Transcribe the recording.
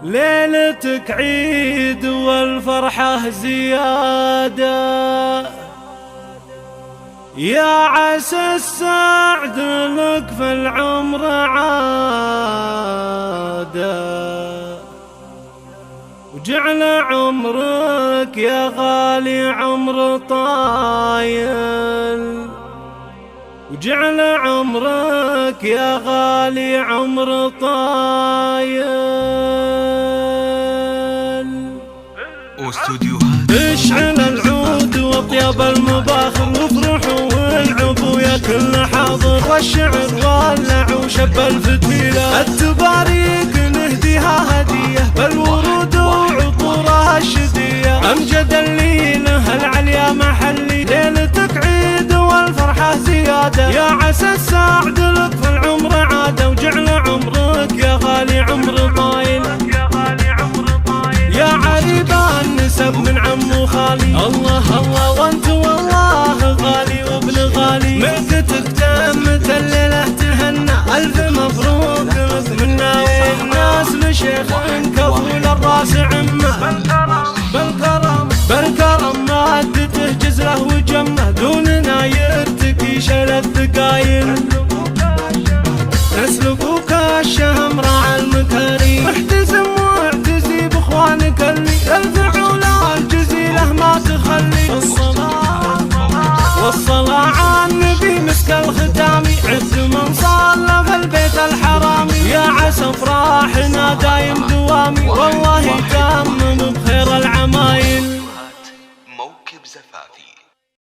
ليلتك عيد والفرحة زيادة، يا عسى السعد لك في العمر عادة، وجعل عمرك يا غالي عمر طايل، وجعل عمرك يا غالي عمر طايل. واستوديوهات اشعل العود واطيب المباخر، وافرحوا والعبوا يا كل حاضر، والشعر ولع وشب الفتيلة، التباريك نهديها هدية بالورود وعطورها الشدية، امجد الليلة العليا محلي، ليلتك عيد والفرحة زيادة، يا عسى السعد لك في العمر عادة، وجعل عمرك يا غالي عمر طايل، يا عريبة النسب من عم وخالي، الله الله وانت والله غالي وابن غالي، ملكتك تمت الليلة تهنى، الف مبروك لك منا والناس لشيخ كفول الراس عمه، بالكرم مادته جزله وجمه، دوننا يرتكي شل الثقايل، نسلكوك الشهم راعى المكارم، احتزم واعتزي باخوانك اللي الفعول الجزيله ما تخلي، والصلاة على النبي مسك الختامي، عبد من صلى في البيت الحرامي، يا عسى افراحنا دايم دوامي، والله يتمم بخير العمايل. موكب زفافي.